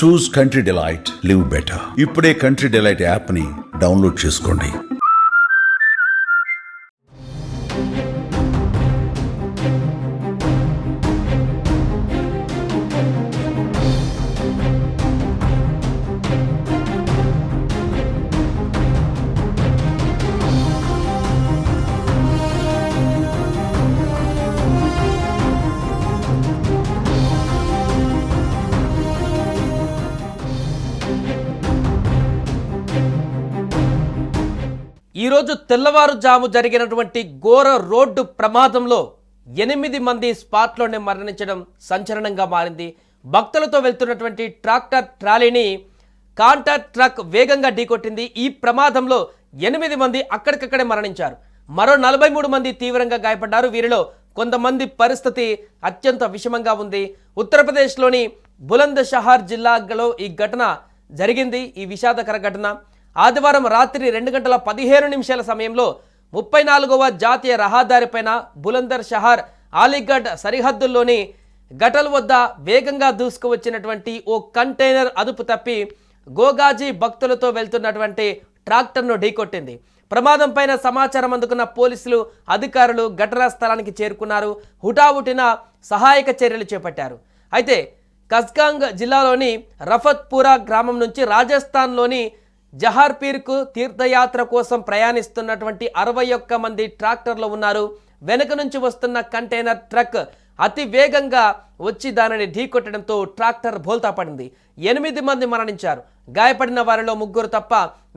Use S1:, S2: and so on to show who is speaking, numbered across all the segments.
S1: చూస్ country delight, live better. ఇప్పుడే country delight app ని download చేసుకోండి.
S2: ఈరోజు తెల్లవారుజాము జరిగినటువంటి ఘోర రోడ్డు ప్రమాదంలో 8 మంది స్పాట్లోనే మరణించడం సంచలనంగా మారింది. భక్తులతో వెళ్తున్నటువంటి ట్రాక్టర్ ట్రాలీని కాంటాక్ట్ ట్రక్ వేగంగా ఢీకొట్టింది. ఈ ప్రమాదంలో 8 మంది అక్కడికక్కడే మరణించారు. మరో 43 మంది తీవ్రంగా గాయపడ్డారు. వీరిలో కొంతమంది పరిస్థితి అత్యంత విషమంగా ఉంది. ఉత్తరప్రదేశ్లోని బులంద్ షహర్ జిల్లాలో ఈ ఘటన జరిగింది. ఈ విషాదకర ఘటన ఆదివారం రాత్రి 2:15 సమయంలో 34వ జాతీయ రహదారిపైన బులందర్ షహర్ అలీగఢ్ సరిహద్దుల్లోని ఘటల్ వద్ద వేగంగా దూసుకువచ్చినటువంటి ఓ కంటైనర్ అదుపు తప్పి గోగాజీ భక్తులతో వెళ్తున్నటువంటి ట్రాక్టర్ను ఢీకొట్టింది. ప్రమాదం పైన సమాచారం అందుకున్న పోలీసులు అధికారులు ఘటనా స్థలానికి చేరుకున్నారు. హుటాహుటిన సహాయక చర్యలు చేపట్టారు. అయితే కస్గాంగ్ జిల్లాలోని రఫత్పురా గ్రామం నుంచి రాజస్థాన్లోని జహార్పీర్కు తీర్థయాత్ర కోసం ప్రయాణిస్తున్నటువంటి 61 మంది ట్రాక్టర్లో ఉన్నారు. వెనుక నుంచి వస్తున్న కంటైనర్ ట్రక్ అతి వేగంగా వచ్చి దానిని ఢీకొట్టడంతో ట్రాక్టర్ బోల్తా పడింది. 8 మంది మరణించారు. గాయపడిన వారిలో 3 తప్ప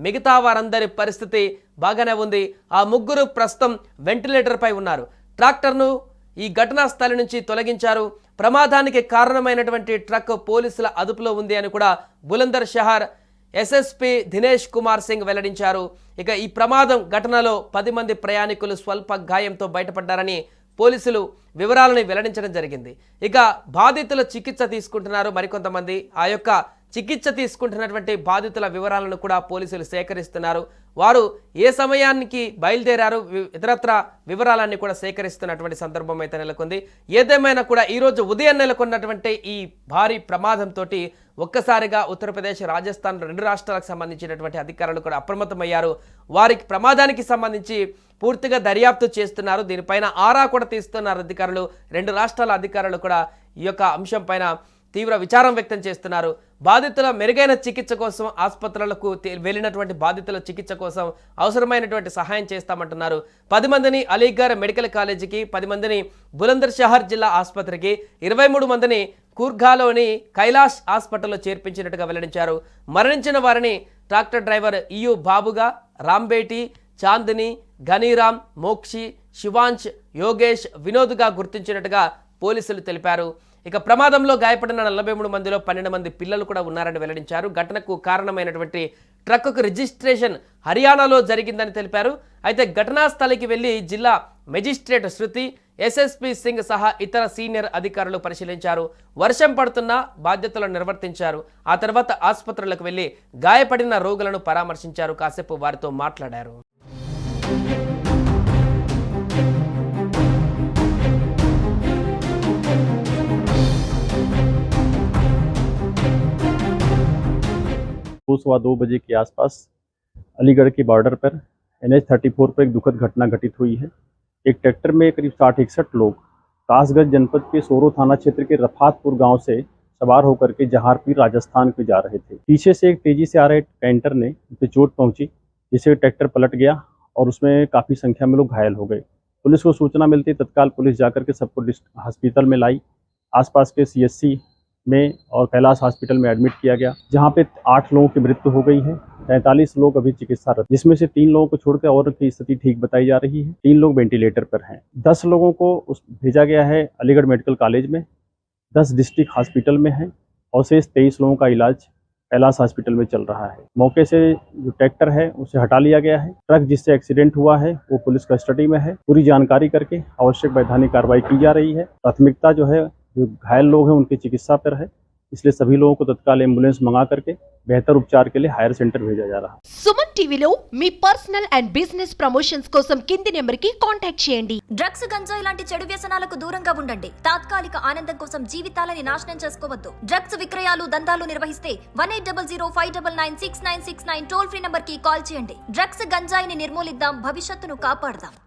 S2: మిగతా వారందరి పరిస్థితి బాగానే ఉంది. ఆ 3 ప్రస్తుతం వెంటిలేటర్పై ఉన్నారు. ట్రాక్టర్ను ఈ ఘటనా స్థలి నుంచి తొలగించారు. ప్రమాదానికి కారణమైనటువంటి ట్రక్ పోలీసుల అదుపులో ఉంది అని కూడా బులందర్ షహర్ ఎస్ఎస్పీ దినేష్ కుమార్ సింగ్ వెల్లడించారు. ఇక ఈ ప్రమాదం ఘటనలో 10 మంది ప్రయాణికులు స్వల్ప గాయంతో బయటపడ్డారని పోలీసులు వివరాలను వెల్లడించడం జరిగింది. ఇక బాధితుల చికిత్స తీసుకుంటున్నారు మరికొంతమంది. ఆ యొక్క చికిత్స తీసుకుంటున్నటువంటి బాధితుల వివరాలను కూడా పోలీసులు సేకరిస్తున్నారు. వారు ఏ సమయానికి బయలుదేరారు, ఇతరత్ర వివరాలన్నీ కూడా సేకరిస్తున్నటువంటి సందర్భం అయితే నెలకొంది. ఏదేమైనా కూడా ఈరోజు ఉదయం నెలకొన్నటువంటి ఈ భారీ ప్రమాదంతో ఒక్కసారిగా ఉత్తరప్రదేశ్, రాజస్థాన్ 2 రాష్ట్రాలకు సంబంధించినటువంటి అధికారులు కూడా అప్రమత్తమయ్యారు. వారికి ప్రమాదానికి సంబంధించి పూర్తిగా దర్యాప్తు చేస్తున్నారు. దీనిపైన ఆరా కూడా తీస్తున్నారు అధికారులు. 2 రాష్ట్రాల అధికారులు కూడా ఈ యొక్క అంశం పైన తీవ్ర విచారం వ్యక్తం చేస్తున్నారు. బాధితుల మెరుగైన చికిత్స కోసం ఆసుపత్రులకు వెళ్ళినటువంటి బాధితుల చికిత్స కోసం అవసరమైనటువంటి సహాయం చేస్తామంటున్నారు. 10 మందిని అలీగఢ్ మెడికల్ కాలేజీకి, 10 మందిని బులందర్ షహర్ జిల్లా ఆసుపత్రికి, 23 మందిని కూర్గాలోని కైలాష్ హాస్పిటల్లో చేర్పించినట్టుగా వెల్లడించారు. మరణించిన వారిని ట్రాక్టర్ డ్రైవర్ ఇయు బాబుగా, రాంబేటి, చాందిని, ఘనీరామ్, మోక్షి, శివాంశ్, యోగేష్, వినోద్గా గుర్తించినట్టుగా పోలీసులు తెలిపారు. ఇక ప్రమాదంలో గాయపడిన 43 మందిలో 12 మంది పిల్లలు కూడా ఉన్నారని వెల్లడించారు. ఘటనకు కారణమైనటువంటి ట్రక్కుకు రిజిస్ట్రేషన్ హర్యానాలో జరిగిందని తెలిపారు. అయితే ఘటనా స్థలికి వెళ్లి జిల్లా మెజిస్ట్రేట్ శృతి, ఎస్ఎస్పీ సింగ్ సహా ఇతర సీనియర్ అధికారులు పరిశీలించారు. వర్షం పడుతున్న బాధ్యతలను నిర్వర్తించారు. ఆ తర్వాత ఆసుపత్రులకు వెళ్లి గాయపడిన రోగులను పరామర్శించారు. కాసేపు వారితో మాట్లాడారు.
S3: सवा 2 बजे के आसपास अलीगढ़ के बॉर्डर पर NH 34 पर एक दुखद घटना घटित हुई है। एक ट्रैक्टर में करीब 60-61 लोग कासगंज जनपद के सोरो थाना क्षेत्र के रफातपुर गांव से सवार होकर के जहारपीर राजस्थान को जा रहे थे। पीछे से एक तेजी से आ रहे कैंटर ने उस पर चोट पहुंची, जिससे ट्रैक्टर पलट गया और उसमें काफ़ी संख्या में लोग घायल हो गए। पुलिस को सूचना मिलती तत्काल पुलिस जाकर के सबको हॉस्पिटल में लाई। आसपास के CSC में और कैलाश हॉस्पिटल में एडमिट किया गया, जहां पे 8 लोगों की मृत्यु हो गई है। 43 लोग अभी चिकित्सारत, जिसमें से 3 लोगों को छोड़कर और की स्थिति ठीक बताई जा रही है। 3 लोग वेंटिलेटर पर हैं। 10 लोगों को भेजा गया है अलीगढ़ मेडिकल कॉलेज में, 10 डिस्ट्रिक्ट हॉस्पिटल में है और शेष 23 लोगों का इलाज कैलाश हॉस्पिटल में चल रहा है। मौके से जो ट्रैक्टर है उसे हटा लिया गया है। ट्रक जिससे एक्सीडेंट हुआ है वो पुलिस कस्टडी में है। पूरी जानकारी करके आवश्यक वैधानिक कार्रवाई की जा रही है। प्राथमिकता जो है जो घायल लोग हैं उनकी चिकित्सा पर है। इसलिए सभी लोगों को तत्काल एम्बुलेंस मंगा करके बेहतर उपचार के लिए हायर सेंटर भेजा जा रहा है।
S4: సుమన్ టీవీలో మీ పర్సనల్ అండ్ బిజినెస్ ప్రమోషన్స్ కోసం కింది నెంబర్ కి కాంటాక్ట్ చేయండి.
S5: డ్రగ్స్, గంజాయి లాంటి చెడు వ్యసనాలకు దూరంగా ఉండండి. తాత్కాలిక ఆనందం కోసం జీవితాలని నాశనం చేసుకోవద్దు. డ్రగ్స్ విక్రయాలు, దందాలు నిర్వహిస్తే 1800-599-6969 టోల్ ఫ్రీ నంబర్ కి కాల్ చేయండి. డ్రగ్స్, గంజాయిని నిర్మూలిద్దాం, భవిష్యత్తును కాపాడదాం.